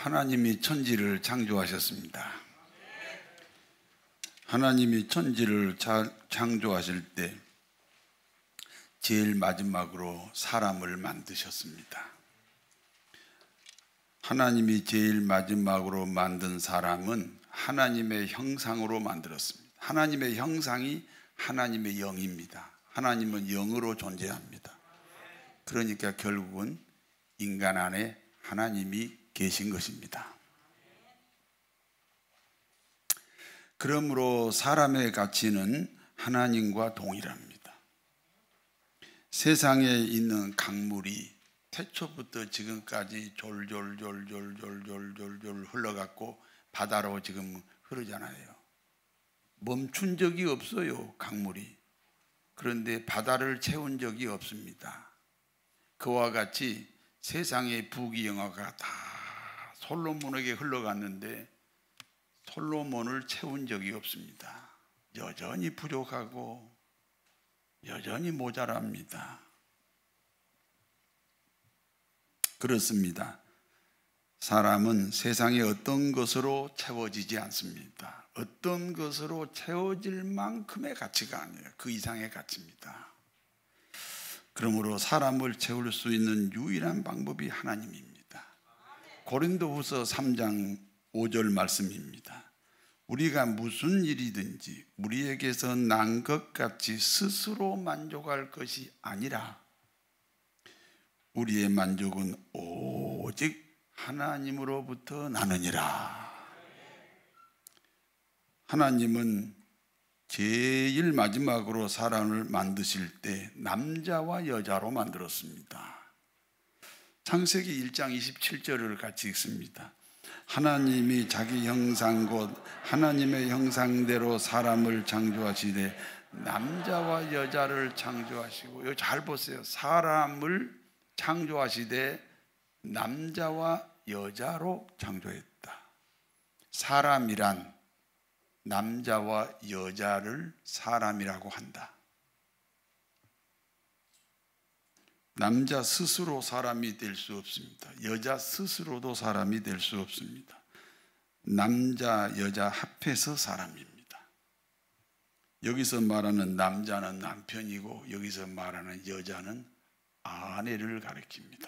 하나님이 천지를 창조하셨습니다. 하나님이 천지를 창조하실 때 제일 마지막으로 사람을 만드셨습니다. 하나님이 제일 마지막으로 만든 사람은 하나님의 형상으로 만들었습니다. 하나님의 형상이 하나님의 영입니다. 하나님은 영으로 존재합니다. 그러니까 결국은 인간 안에 하나님이 계신 것입니다. 그러므로 사람의 가치는 하나님과 동일합니다. 세상에 있는 강물이 태초부터 지금까지 졸졸 흘러갔고 바다로 지금 흐르잖아요. 멈춘 적이 없어요, 강물이. 그런데 바다를 채운 적이 없습니다. 그와 같이 세상의 부귀영화가 다 솔로몬에게 흘러갔는데 솔로몬을 채운 적이 없습니다. 여전히 부족하고 여전히 모자랍니다. 그렇습니다. 사람은 세상의 어떤 것으로 채워지지 않습니다. 어떤 것으로 채워질 만큼의 가치가 아니에요. 그 이상의 가치입니다. 그러므로 사람을 채울 수 있는 유일한 방법이 하나님입니다. 고린도후서 3장 5절 말씀입니다. 우리가 무슨 일이든지 우리에게서 난 것 같이 스스로 만족할 것이 아니라 우리의 만족은 오직 하나님으로부터 나느니라. 하나님은 제일 마지막으로 사람을 만드실 때 남자와 여자로 만들었습니다. 창세기 1장 27절을 같이 읽습니다. 하나님이 자기 형상 곧 하나님의 형상대로 사람을 창조하시되 남자와 여자를 창조하시고, 여기 잘 보세요. 사람을 창조하시되 남자와 여자로 창조했다. 사람이란 남자와 여자를 사람이라고 한다. 남자 스스로 사람이 될 수 없습니다. 여자 스스로도 사람이 될 수 없습니다. 남자, 여자 합해서 사람입니다. 여기서 말하는 남자는 남편이고 여기서 말하는 여자는 아내를 가리킵니다.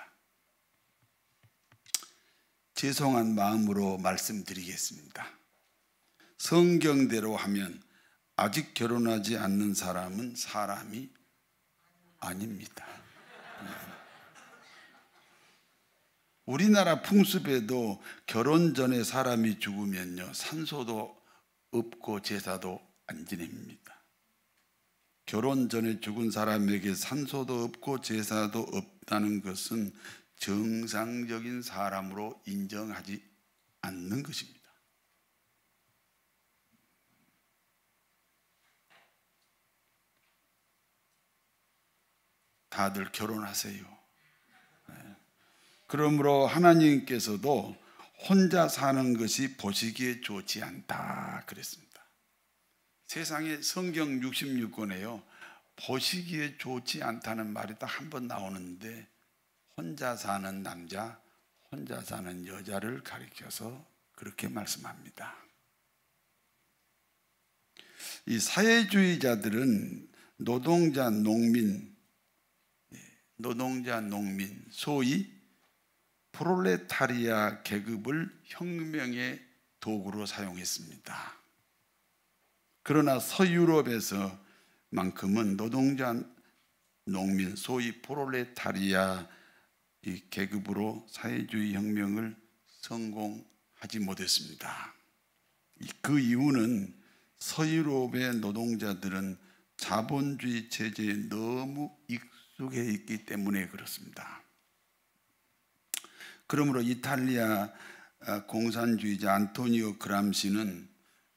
죄송한 마음으로 말씀드리겠습니다. 성경대로 하면 아직 결혼하지 않는 사람은 사람이 아닙니다. 우리나라 풍습에도 결혼 전에 사람이 죽으면요, 산소도 없고 제사도 안 지냅니다. 결혼 전에 죽은 사람에게 산소도 없고 제사도 없다는 것은 정상적인 사람으로 인정하지 않는 것입니다. 다들 결혼하세요. 그러므로 하나님께서도 혼자 사는 것이 보시기에 좋지 않다 그랬습니다. 세상에 성경 66권에요, 보시기에 좋지 않다는 말이 딱 한 번 나오는데 혼자 사는 남자, 혼자 사는 여자를 가리켜서 그렇게 말씀합니다. 이 사회주의자들은 노동자, 농민, 소위 프롤레타리아 계급을 혁명의 도구로 사용했습니다. 그러나 서유럽에서만큼은 노동자, 농민, 소위 프롤레타리아 이 계급으로 사회주의 혁명을 성공하지 못했습니다. 그 이유는 서유럽의 노동자들은 자본주의 체제에 너무 익숙해 있기 때문에 그렇습니다. 그러므로 이탈리아 공산주의자 안토니오 그람시는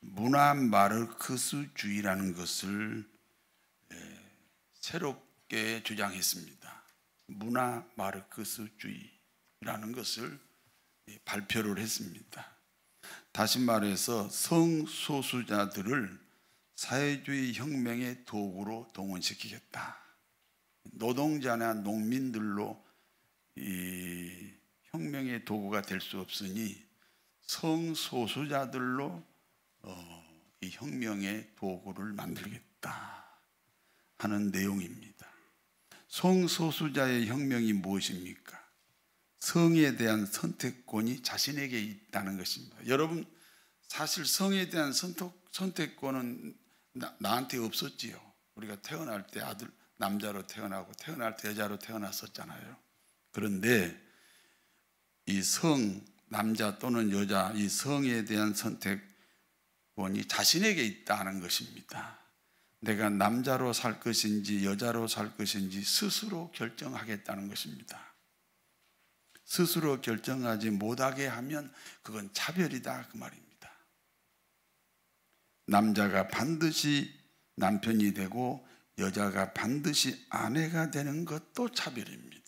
문화 마르크스주의라는 것을 새롭게 주장했습니다. 문화 마르크스주의라는 것을 발표를 했습니다. 다시 말해서 성소수자들을 사회주의 혁명의 도구로 동원시키겠다. 노동자나 농민들로 이 혁명의 도구가 될 수 없으니 성소수자들로 이 혁명의 도구를 만들겠다 하는 내용입니다. 성소수자의 혁명이 무엇입니까? 성에 대한 선택권이 자신에게 있다는 것입니다. 여러분, 사실 성에 대한 선택권은 나한테 없었지요. 우리가 태어날 때 남자로 태어나고 태어날 때 여자로 태어났었잖아요. 그런데 이 남자 또는 여자, 이 성에 대한 선택권이 자신에게 있다는 것입니다. 내가 남자로 살 것인지 여자로 살 것인지 스스로 결정하겠다는 것입니다. 스스로 결정하지 못하게 하면 그건 차별이다, 그 말입니다. 남자가 반드시 남편이 되고 여자가 반드시 아내가 되는 것도 차별입니다.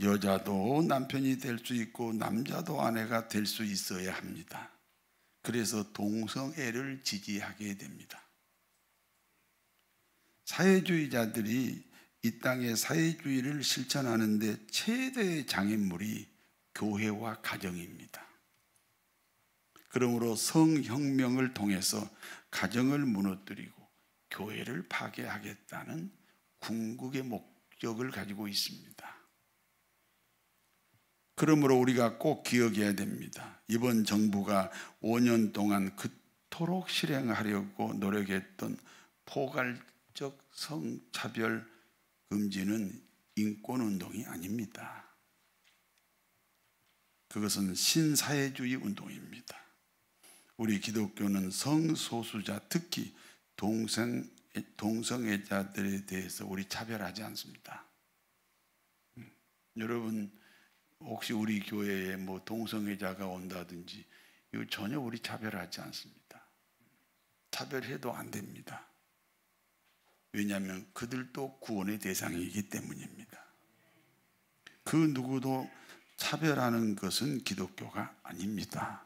여자도 남편이 될 수 있고 남자도 아내가 될 수 있어야 합니다. 그래서 동성애를 지지하게 됩니다. 사회주의자들이 이 땅의 사회주의를 실천하는 데 최대의 장애물이 교회와 가정입니다. 그러므로 성혁명을 통해서 가정을 무너뜨리고 교회를 파괴하겠다는 궁극의 목적을 가지고 있습니다. 그러므로 우리가 꼭 기억해야 됩니다. 이번 정부가 5년 동안 그토록 실행하려고 노력했던 포괄적 성차별 금지는 인권운동이 아닙니다. 그것은 신사회주의 운동입니다. 우리 기독교는 성소수자, 특히 동성애자들에 대해서 우리 차별하지 않습니다. 여러분, 혹시 우리 교회에 뭐 동성애자가 온다든지 이거 전혀 우리 차별하지 않습니다. 차별해도 안 됩니다. 왜냐하면 그들도 구원의 대상이기 때문입니다. 그 누구도 차별하는 것은 기독교가 아닙니다.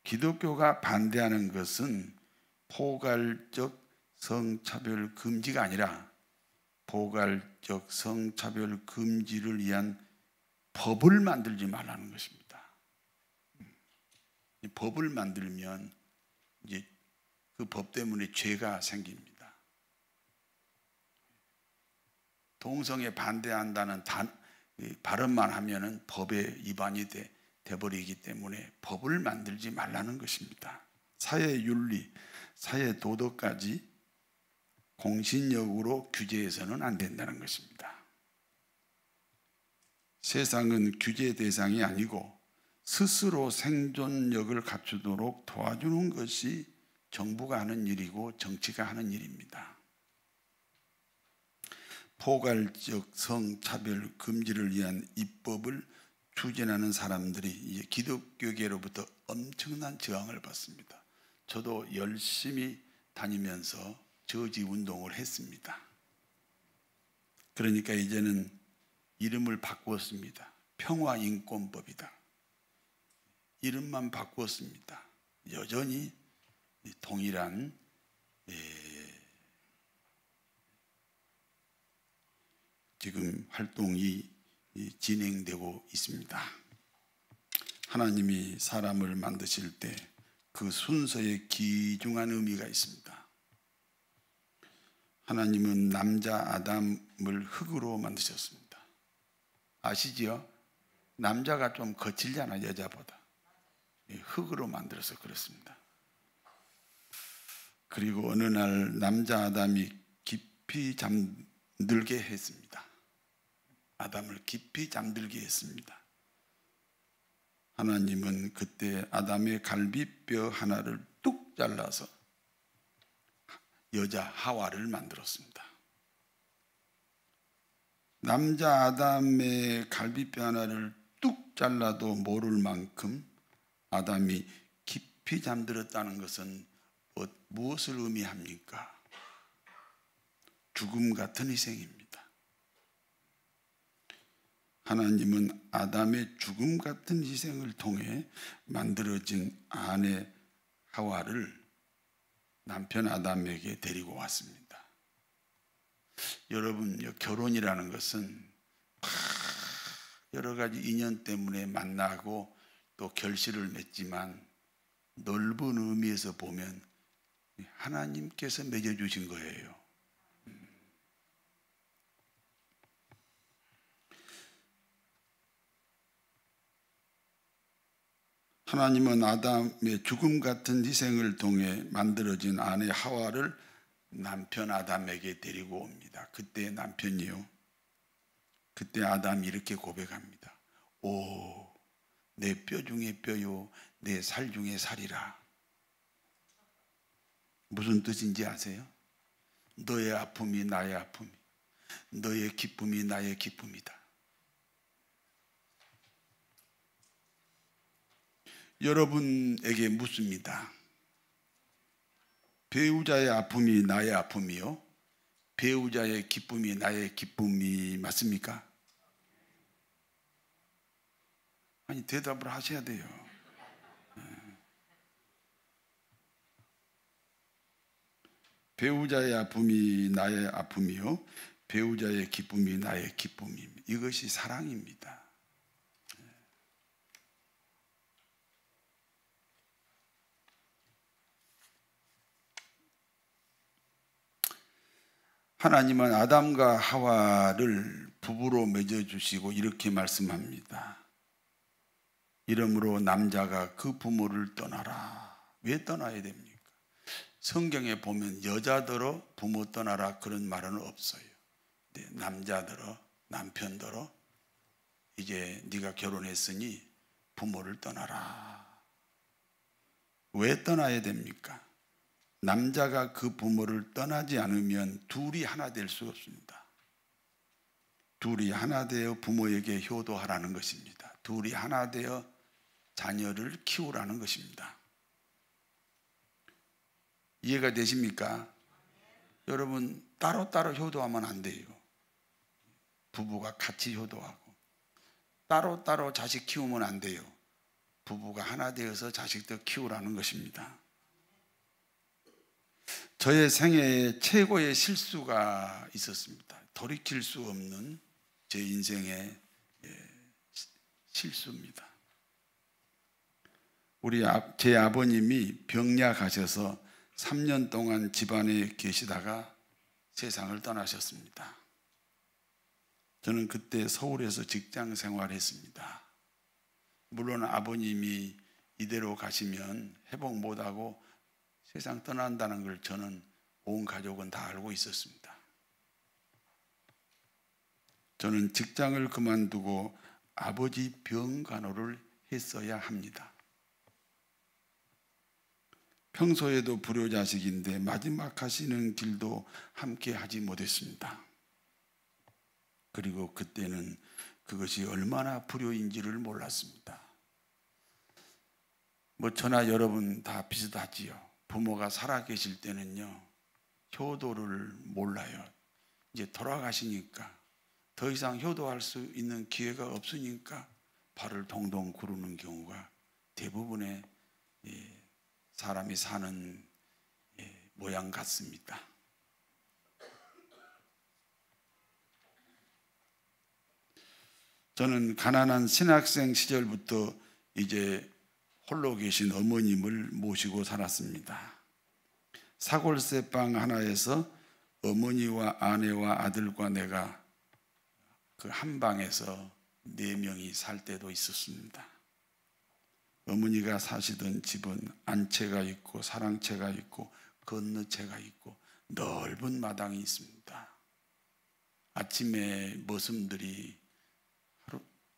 기독교가 반대하는 것은 포괄적 성차별 금지가 아니라 포괄적 성차별 금지를 위한 법을 만들지 말라는 것입니다. 이 법을 만들면 이제 그 법 때문에 죄가 생깁니다. 동성애 반대한다는 발언만 하면은 법에 위반이 돼버리기 때문에 법을 만들지 말라는 것입니다. 사회윤리, 사회도덕까지 공신력으로 규제해서는 안 된다는 것입니다. 세상은 규제 대상이 아니고 스스로 생존력을 갖추도록 도와주는 것이 정부가 하는 일이고 정치가 하는 일입니다. 포괄적 성차별 금지를 위한 입법을 추진하는 사람들이 이제 기독교계로부터 엄청난 저항을 받습니다. 저도 열심히 다니면서 저지 운동을 했습니다. 그러니까 이제는 이름을 바꾸었습니다. 평화인권법이다. 이름만 바꾸었습니다. 여전히 동일한 지금 활동이 진행되고 있습니다. 하나님이 사람을 만드실 때 그 순서에 귀중한 의미가 있습니다. 하나님은 남자 아담을 흙으로 만드셨습니다. 아시지요? 남자가 좀 거칠잖아, 여자보다. 흙으로 만들어서 그렇습니다. 그리고 어느 날 남자 아담이 깊이 잠들게 했습니다. 아담을 깊이 잠들게 했습니다. 하나님은 그때 아담의 갈비뼈 하나를 뚝 잘라서 여자 하와를 만들었습니다. 남자 아담의 갈비뼈 하나를 뚝 잘라도 모를 만큼 아담이 깊이 잠들었다는 것은 무엇을 의미합니까? 죽음 같은 희생입니다. 하나님은 아담의 죽음 같은 희생을 통해 만들어진 아내 하와를 남편 아담에게 데리고 왔습니다. 여러분, 결혼이라는 것은 여러 가지 인연 때문에 만나고 또 결실을 맺지만 넓은 의미에서 보면 하나님께서 맺어주신 거예요. 하나님은 아담의 죽음 같은 희생을 통해 만들어진 아내 하와를 남편 아담에게 데리고 옵니다. 그때 남편이요. 그때 아담이 이렇게 고백합니다. 오, 내 뼈 중에 뼈요, 내 살 중에 살이라. 무슨 뜻인지 아세요? 너의 아픔이 나의 아픔이, 너의 기쁨이 나의 기쁨이다. 여러분에게 묻습니다. 배우자의 아픔이 나의 아픔이요? 배우자의 기쁨이 나의 기쁨이 맞습니까? 아니, 대답을 하셔야 돼요. 배우자의 아픔이 나의 아픔이요? 배우자의 기쁨이 나의 기쁨입니다. 이것이 사랑입니다. 하나님은 아담과 하와를 부부로 맺어주시고 이렇게 말씀합니다. 이러므로 남자가 그 부모를 떠나라. 왜 떠나야 됩니까? 성경에 보면 여자더러 부모 떠나라 그런 말은 없어요. 남자더러 남편더러 이제 네가 결혼했으니 부모를 떠나라. 왜 떠나야 됩니까? 남자가 그 부모를 떠나지 않으면 둘이 하나 될 수 없습니다. 둘이 하나 되어 부모에게 효도하라는 것입니다. 둘이 하나 되어 자녀를 키우라는 것입니다. 이해가 되십니까? 여러분, 따로따로 효도하면 안 돼요. 부부가 같이 효도하고 따로따로 자식 키우면 안 돼요. 부부가 하나 되어서 자식들 키우라는 것입니다. 저의 생애에 최고의 실수가 있었습니다. 돌이킬 수 없는 제 인생의 실수입니다. 제 아버님이 병약하셔서 3년 동안 집안에 계시다가 세상을 떠나셨습니다. 저는 그때 서울에서 직장 생활했습니다. 물론 아버님이 이대로 가시면 회복 못하고 세상 떠난다는 걸 저는 온 가족은 다 알고 있었습니다. 저는 직장을 그만두고 아버지 병 간호를 했어야 합니다. 평소에도 불효자식인데 마지막 하시는 길도 함께 하지 못했습니다. 그리고 그때는 그것이 얼마나 불효인지를 몰랐습니다. 저나 여러분 다 비슷하지요. 부모가 살아계실 때는요, 효도를 몰라요. 이제 돌아가시니까 더 이상 효도할 수 있는 기회가 없으니까 발을 동동 구르는 경우가 대부분의 사람이 사는 모양 같습니다. 저는 가난한 신학생 시절부터 이제 홀로 계신 어머님을 모시고 살았습니다. 사골세 방 하나에서 어머니와 아내와 아들과 내가 그 한 방에서 4명이 살 때도 있었습니다. 어머니가 사시던 집은 안채가 있고 사랑채가 있고 건너채가 있고 넓은 마당이 있습니다. 아침에 머슴들이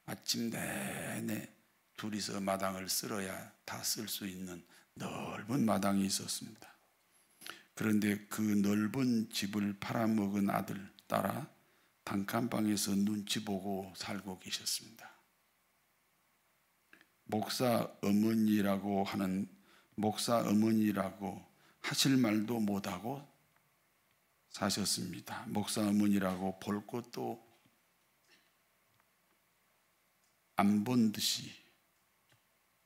아침 내내 둘이서 마당을 쓸어야 다 쓸 수 있는 넓은 마당이 있었습니다. 그런데 그 넓은 집을 팔아먹은 아들, 딸아 단칸방에서 눈치 보고 살고 계셨습니다. 목사 어머니라고 하실 말도 못하고 사셨습니다. 목사 어머니라고 볼 것도 안 본 듯이,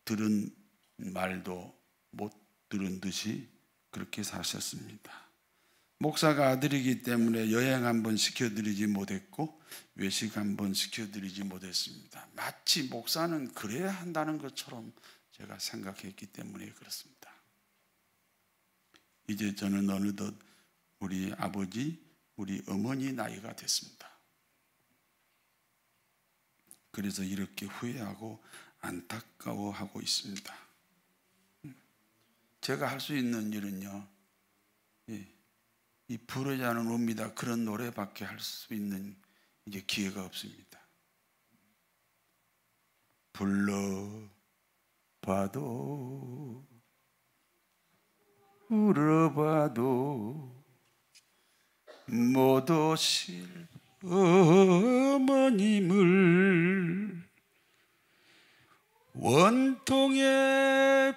들은 말도 못 들은 듯이 그렇게 사셨습니다. 목사가 아들이기 때문에 여행 한번 시켜드리지 못했고 외식 한번 시켜드리지 못했습니다. 마치 목사는 그래야 한다는 것처럼 제가 생각했기 때문에 그렇습니다. 이제 저는 어느덧 우리 아버지, 우리 어머니 나이가 됐습니다. 그래서 이렇게 후회하고 안타까워하고 있습니다. 제가 할 수 있는 일은요, 이 부르지 않은 옵니다. 그런 노래밖에 할 수 있는 이제 기회가 없습니다. 불러봐도 울어봐도 못 오실 어머님을 원통에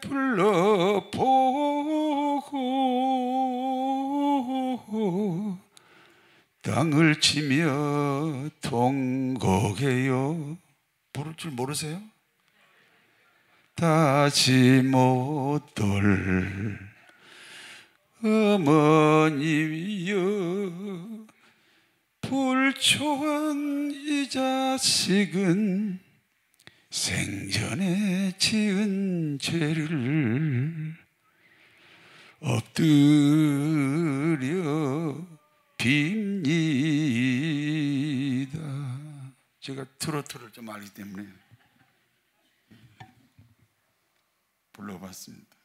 불러보고 땅을 치며 통곡해요. 부를 줄 모르세요? 다시 못 올 어머님이여, 불초한 이 자식은 생전에 지은 죄를 엎드려 빕니다. 제가 트로트를 좀 알기 때문에 불러봤습니다.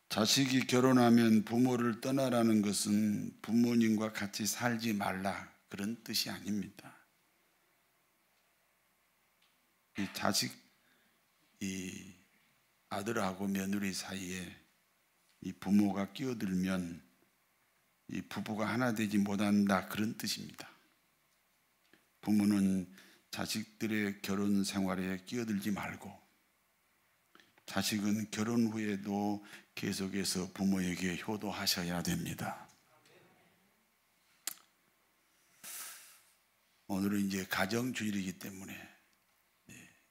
자식이 결혼하면 부모를 떠나라는 것은 부모님과 같이 살지 말라, 그런 뜻이 아닙니다. 이 자식, 이 아들하고 며느리 사이에 이 부모가 끼어들면 이 부부가 하나 되지 못한다, 그런 뜻입니다. 부모는 자식들의 결혼 생활에 끼어들지 말고 자식은 결혼 후에도 계속해서 부모에게 효도하셔야 됩니다. 오늘은 이제 가정주일이기 때문에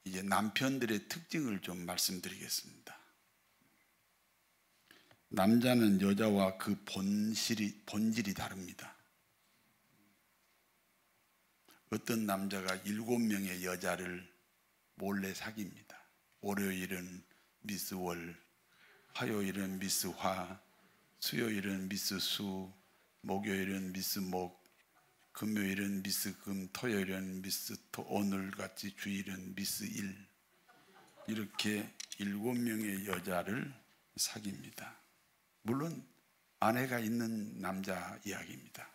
이제 남편들의 특징을 좀 말씀드리겠습니다. 남자는 여자와 그 본질이 다릅니다. 어떤 남자가 7명의 여자를 몰래 사귀입니다. 월요일은 미스 월, 화요일은 미스 화, 수요일은 미스 수, 목요일은 미스 목, 금요일은 미스 금, 토요일은 미스 토, 오늘같이 주일은 미스 일, 이렇게 7명의 여자를 사귀입니다. 물론 아내가 있는 남자 이야기입니다.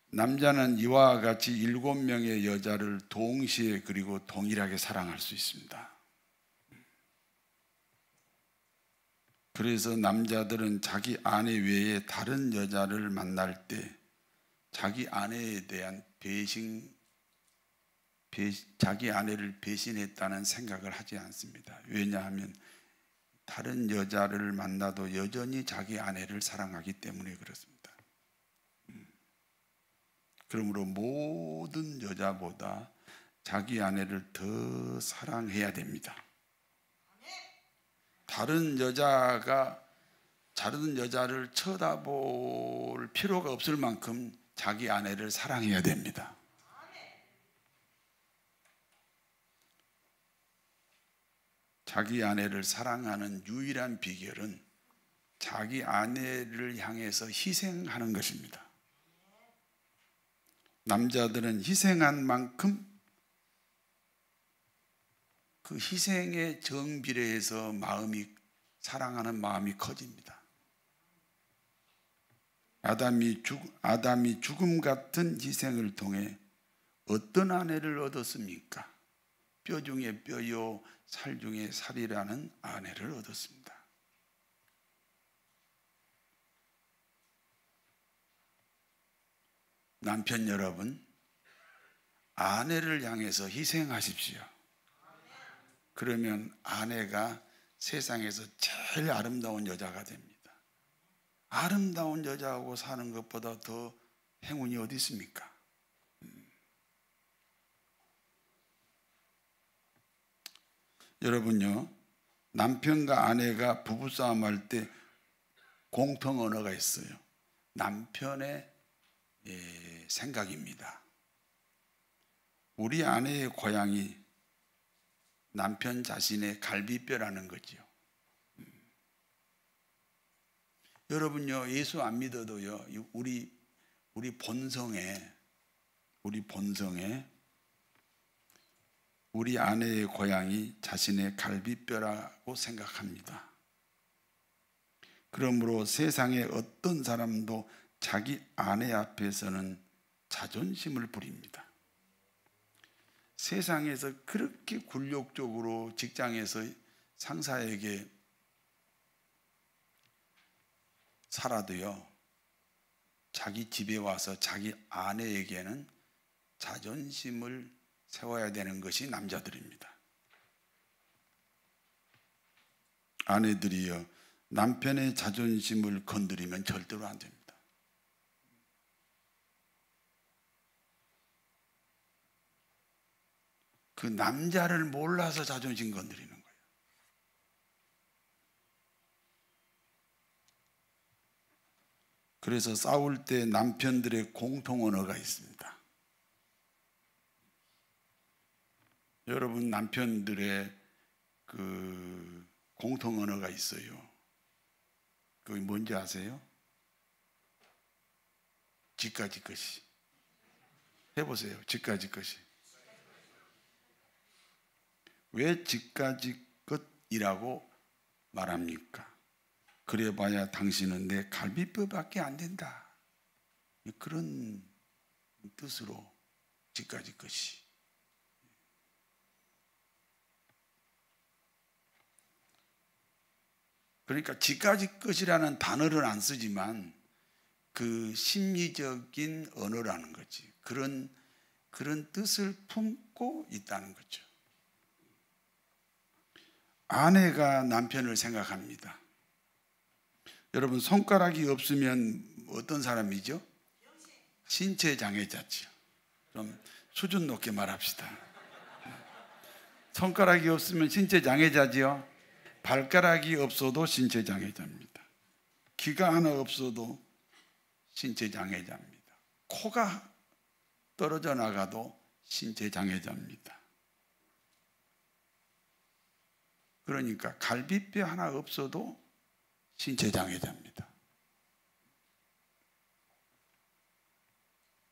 남자는 이와 같이 7명의 여자를 동시에 그리고 동일하게 사랑할 수 있습니다. 그래서 남자들은 자기 아내 외에 다른 여자를 만날 때 자기 아내에 대한 자기 아내를 배신했다는 생각을 하지 않습니다. 왜냐하면 다른 여자를 만나도 여전히 자기 아내를 사랑하기 때문에 그렇습니다. 그러므로 모든 여자보다 자기 아내를 더 사랑해야 됩니다. 다른 여자를 쳐다볼 필요가 없을 만큼 자기 아내를 사랑해야 됩니다. 자기 아내를 사랑하는 유일한 비결은 자기 아내를 향해서 희생하는 것입니다. 남자들은 희생한 만큼 그 희생의 정비례해서 사랑하는 마음이 커집니다. 아담이 죽음 같은 희생을 통해 어떤 아내를 얻었습니까? 뼈 중에 뼈요 살 중에 살이라는 아내를 얻었습니다. 남편 여러분, 아내를 향해서 희생하십시오. 그러면 아내가 세상에서 제일 아름다운 여자가 됩니다. 아름다운 여자하고 사는 것보다 더 행운이 어디 있습니까? 여러분요, 남편과 아내가 부부싸움 할 때 공통 언어가 있어요. 남편의 생각입니다. 우리 아내의 고향이 남편 자신의 갈비뼈라는 거죠. 여러분요, 예수 안 믿어도요, 우리 본성에 우리 아내의 고향이 자신의 갈비뼈라고 생각합니다. 그러므로 세상의 어떤 사람도 자기 아내 앞에서는 자존심을 부립니다. 세상에서 그렇게 굴욕적으로 직장에서 상사에게 살아도요, 자기 집에 와서 자기 아내에게는 자존심을 세워야 되는 것이 남자들입니다. 아내들이요, 남편의 자존심을 건드리면 절대로 안 됩니다. 그 남자를 몰라서 자존심 건드리는 거예요. 그래서 싸울 때 남편들의 공통 언어가 있습니다. 여러분, 남편들의 그 공통 언어가 있어요. 그게 뭔지 아세요? 지까지 것이. 해보세요. 지까지 것이. 왜 지까지 것이라고 말합니까? 그래봐야 당신은 내 갈비뼈밖에 안 된다. 그런 뜻으로 지까지 것이. 그러니까 지까지 것이라는 단어를 안 쓰지만 그 심리적인 언어라는 거지. 그런 뜻을 품고 있다는 거죠. 아내가 남편을 생각합니다. 여러분, 손가락이 없으면 어떤 사람이죠? 신체 장애자죠. 좀 수준 높게 말합시다. 손가락이 없으면 신체 장애자지요. 발가락이 없어도 신체 장애자입니다. 귀가 하나 없어도 신체 장애자입니다. 코가 떨어져 나가도 신체 장애자입니다. 그러니까 갈비뼈 하나 없어도 신체 장애자입니다.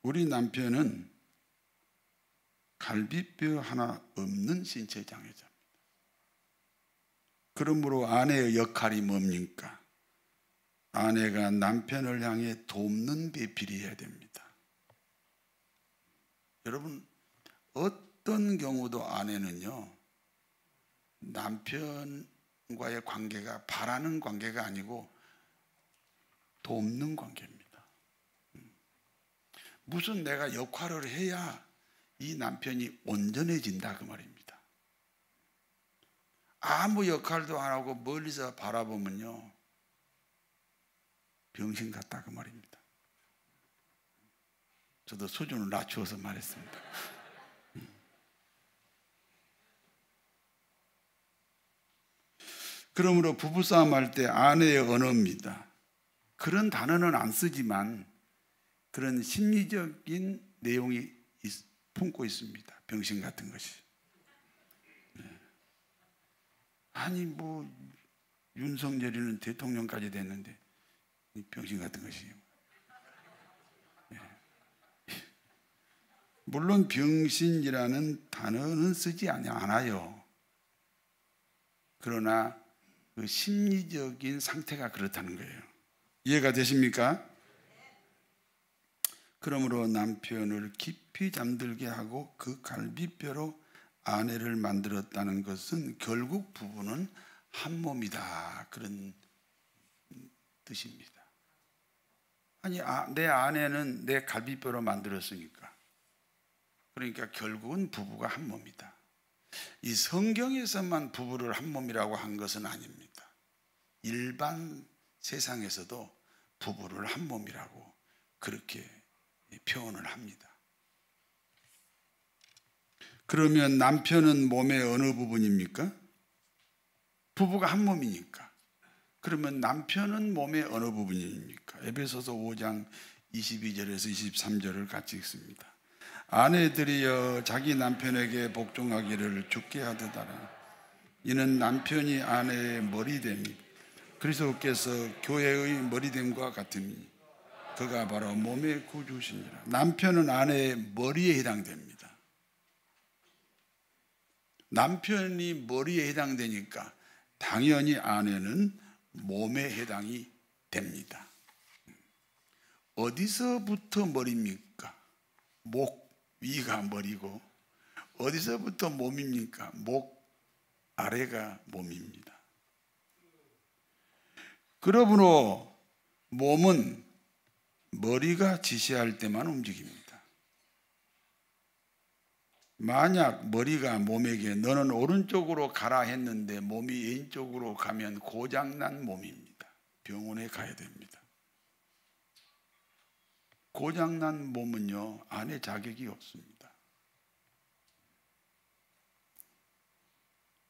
우리 남편은 갈비뼈 하나 없는 신체 장애자입니다. 그러므로 아내의 역할이 뭡니까? 아내가 남편을 향해 돕는 배필이 해야 됩니다. 여러분, 어떤 경우도 아내는요, 남편과의 관계가 바라는 관계가 아니고 돕는 관계입니다. 무슨 내가 역할을 해야 이 남편이 온전해진다 그 말입니다. 아무 역할도 안 하고 멀리서 바라보면요, 병신 같다 그 말입니다. 저도 수준을 낮추어서 말했습니다. 그러므로 부부싸움 할 때 아내의 언어입니다. 그런 단어는 안 쓰지만 그런 심리적인 내용이 품고 있습니다. 병신 같은 것이. 아니 뭐 윤석열이는 대통령까지 됐는데 병신 같은 것이요. 물론 병신이라는 단어는 쓰지 않아요. 그러나 그 심리적인 상태가 그렇다는 거예요. 이해가 되십니까? 그러므로 남편을 깊이 잠들게 하고 그 갈비뼈로 아내를 만들었다는 것은 결국 부부는 한 몸이다, 그런 뜻입니다. 아니, 내 아내는 내 갈비뼈로 만들었으니까, 그러니까 결국은 부부가 한 몸이다. 이 성경에서만 부부를 한 몸이라고 한 것은 아닙니다. 일반 세상에서도 부부를 한 몸이라고 그렇게 표현을 합니다. 그러면 남편은 몸의 어느 부분입니까? 부부가 한 몸이니까. 그러면 남편은 몸의 어느 부분입니까? 에베소서 5장 22절에서 23절을 같이 읽습니다. 아내들이여 자기 남편에게 복종하기를 주께 하듯 하라. 이는 남편이 아내의 머리됨이 그리스도께서 교회의 머리됨과 같으니 그가 바로 몸의 구주시니라. 남편은 아내의 머리에 해당됩니다. 남편이 머리에 해당되니까 당연히 아내는 몸에 해당이 됩니다. 어디서부터 머리입니까? 목 위가 머리고 어디서부터 몸입니까? 목 아래가 몸입니다. 그러므로 몸은 머리가 지시할 때만 움직입니다. 만약 머리가 몸에게 너는 오른쪽으로 가라 했는데 몸이 왼쪽으로 가면 고장난 몸입니다. 병원에 가야 됩니다. 고장난 몸은요, 안에 자격이 없습니다.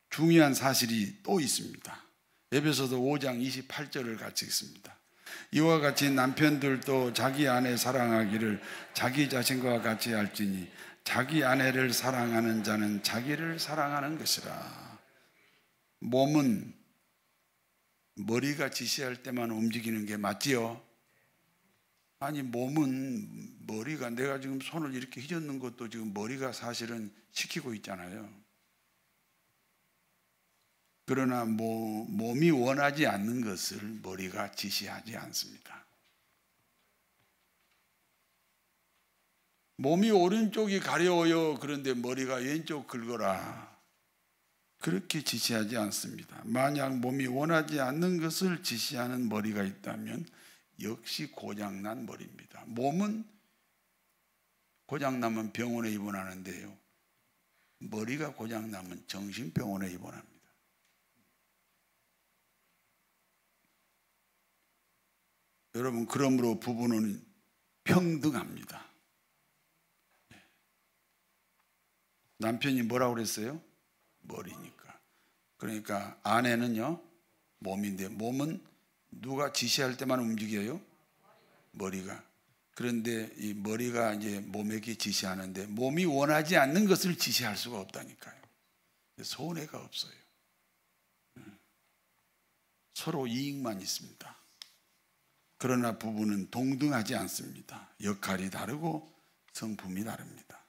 중요한 사실이 또 있습니다. 에베소서 5장 28절을 같이 읽습니다. 이와 같이 남편들도 자기 아내 사랑하기를 자기 자신과 같이 할지니 자기 아내를 사랑하는 자는 자기를 사랑하는 것이라. 몸은 머리가 지시할 때만 움직이는 게 맞지요? 아니 몸은 머리가 내가 지금 손을 이렇게 휘젓는 것도 지금 머리가 사실은 시키고 있잖아요. 그러나 몸이 원하지 않는 것을 머리가 지시하지 않습니다. 몸이 오른쪽이 가려워요. 그런데 머리가 왼쪽 긁어라. 그렇게 지시하지 않습니다. 만약 몸이 원하지 않는 것을 지시하는 머리가 있다면 역시 고장난 머리입니다. 몸은 고장나면 병원에 입원하는데요. 머리가 고장나면 정신병원에 입원합니다. 여러분, 그러므로 부부는 평등합니다. 남편이 뭐라고 그랬어요? 머리니까. 그러니까 아내는요, 몸인데 몸은 누가 지시할 때만 움직여요? 머리가. 그런데 이 머리가 이제 몸에게 지시하는데 몸이 원하지 않는 것을 지시할 수가 없다니까요. 손해가 없어요. 서로 이익만 있습니다. 그러나 부부는 동등하지 않습니다. 역할이 다르고 성품이 다릅니다.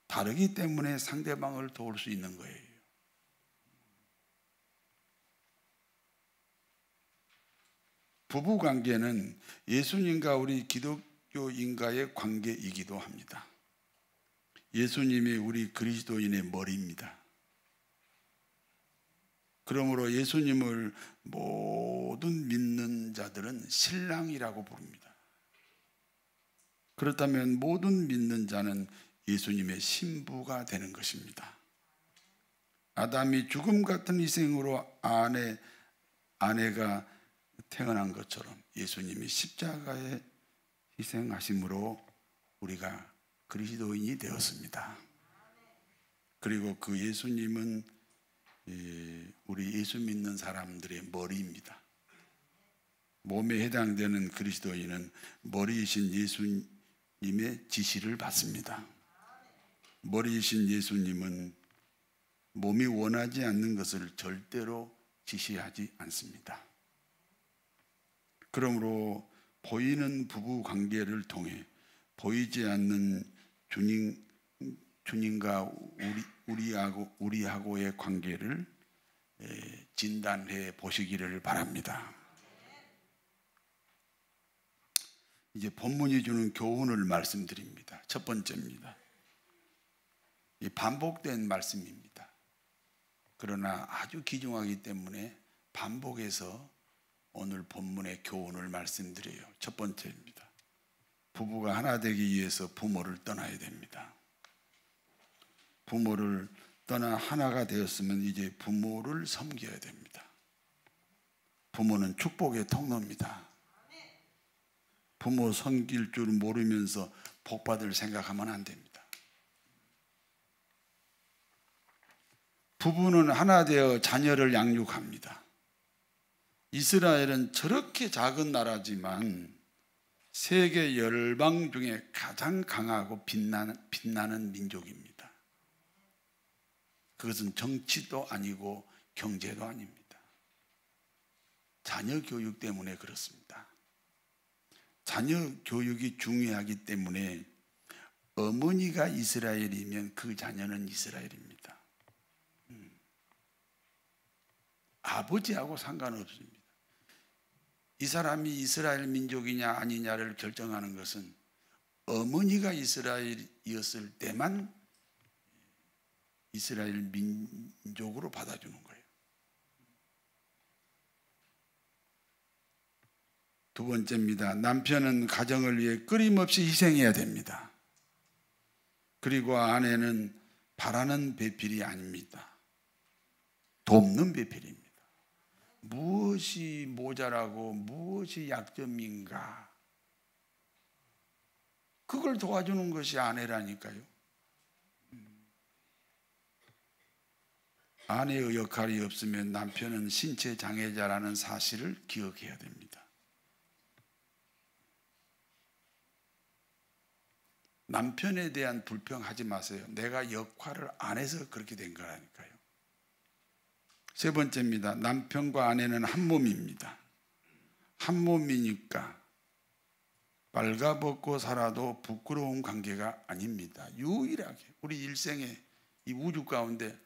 다르기 때문에 상대방을 도울 수 있는 거예요. 부부 관계는 예수님과 우리 기독교인과의 관계이기도 합니다. 예수님이 우리 그리스도인의 머리입니다. 그러므로 예수님을 모든 믿는 자들은 신랑이라고 부릅니다. 그렇다면 모든 믿는 자는 예수님의 신부가 되는 것입니다. 아담이 죽음 같은 희생으로 아내가 태어난 것처럼 예수님이 십자가에 희생하심으로 우리가 그리스도인이 되었습니다. 그리고 그 예수님은 우리 예수 믿는 사람들의 머리입니다. 몸에 해당되는 그리스도인은 머리이신 예수님의 지시를 받습니다. 머리이신 예수님은 몸이 원하지 않는 것을 절대로 지시하지 않습니다. 그러므로 보이는 부부 관계를 통해 보이지 않는 주님과 우리하고의 관계를 진단해 보시기를 바랍니다. 이제 본문이 주는 교훈을 말씀드립니다. 첫 번째입니다. 반복된 말씀입니다. 그러나 아주 귀중하기 때문에 반복해서 오늘 본문의 교훈을 말씀드려요. 첫 번째입니다. 부부가 하나 되기 위해서 부모를 떠나야 됩니다. 부모를 떠나 하나가 되었으면 이제 부모를 섬겨야 됩니다. 부모는 축복의 통로입니다. 부모 섬길 줄 모르면서 복받을 생각하면 안 됩니다. 부부는 하나 되어 자녀를 양육합니다. 이스라엘은 저렇게 작은 나라지만 세계 열방 중에 가장 강하고 빛나는 민족입니다. 그것은 정치도 아니고 경제도 아닙니다. 자녀 교육 때문에 그렇습니다. 자녀 교육이 중요하기 때문에 어머니가 이스라엘이면 그 자녀는 이스라엘입니다. 아버지하고 상관없습니다. 이 사람이 이스라엘 민족이냐 아니냐를 결정하는 것은 어머니가 이스라엘이었을 때만 이스라엘 민족으로 받아주는 거예요. 두 번째입니다. 남편은 가정을 위해 끊임없이 희생해야 됩니다. 그리고 아내는 바라는 배필이 아닙니다. 돕는 배필입니다. 무엇이 모자라고 무엇이 약점인가, 그걸 도와주는 것이 아내라니까요. 아내의 역할이 없으면 남편은 신체 장애자라는 사실을 기억해야 됩니다. 남편에 대한 불평하지 마세요. 내가 역할을 안 해서 그렇게 된 거라니까요. 세 번째입니다. 남편과 아내는 한 몸입니다. 한 몸이니까 빨가벗고 살아도 부끄러운 관계가 아닙니다. 유일하게 우리 일생에 이 우주 가운데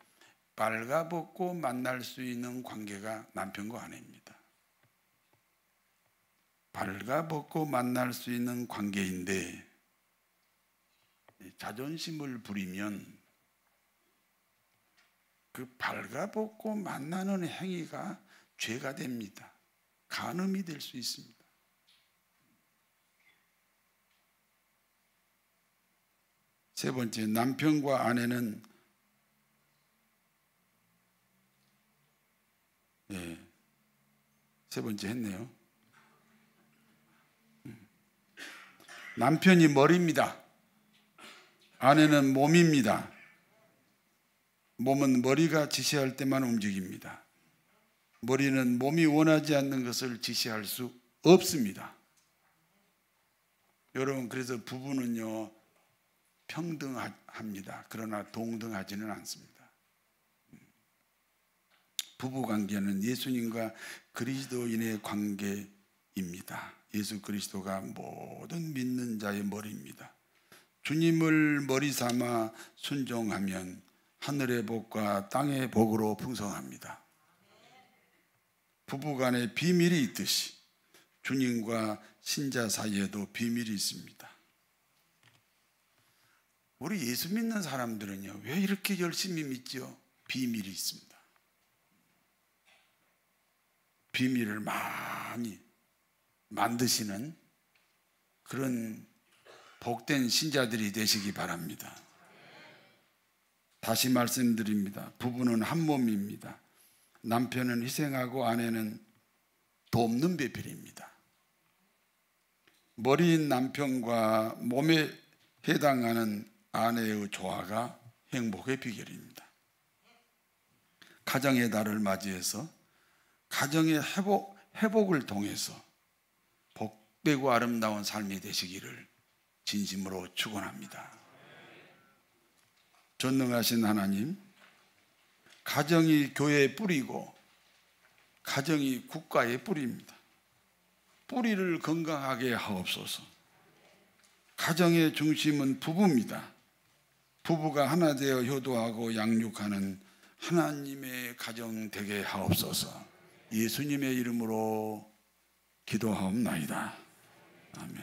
빨가벗고 만날 수 있는 관계가 남편과 아내입니다. 빨가벗고 만날 수 있는 관계인데 자존심을 부리면 그 발가벗고 만나는 행위가 죄가 됩니다. 간음이 될 수 있습니다. 세 번째, 남편과 아내는 세 번째 했네요. 남편이 머리입니다. 아내는 몸입니다. 몸은 머리가 지시할 때만 움직입니다. 머리는 몸이 원하지 않는 것을 지시할 수 없습니다. 여러분, 그래서 부부는요 평등합니다. 그러나 동등하지는 않습니다. 부부관계는 예수님과 그리스도인의 관계입니다. 예수 그리스도가 모든 믿는 자의 머리입니다. 주님을 머리 삼아 순종하면 하늘의 복과 땅의 복으로 풍성합니다. 부부간에 비밀이 있듯이 주님과 신자 사이에도 비밀이 있습니다. 우리 예수 믿는 사람들은요 왜 이렇게 열심히 믿죠? 비밀이 있습니다. 비밀을 많이 만드시는 그런 복된 신자들이 되시기 바랍니다. 다시 말씀드립니다. 부부는 한 몸입니다. 남편은 희생하고 아내는 돕는 배필입니다. 머리인 남편과 몸에 해당하는 아내의 조화가 행복의 비결입니다. 가정의 달을 맞이해서 가정의 회복을 통해서 복되고 아름다운 삶이 되시기를 진심으로 축원합니다. 전능하신 하나님, 가정이 교회의 뿌리고 가정이 국가의 뿌리입니다. 뿌리를 건강하게 하옵소서. 가정의 중심은 부부입니다. 부부가 하나 되어 효도하고 양육하는 하나님의 가정 되게 하옵소서. 예수님의 이름으로 기도하옵나이다. 아멘.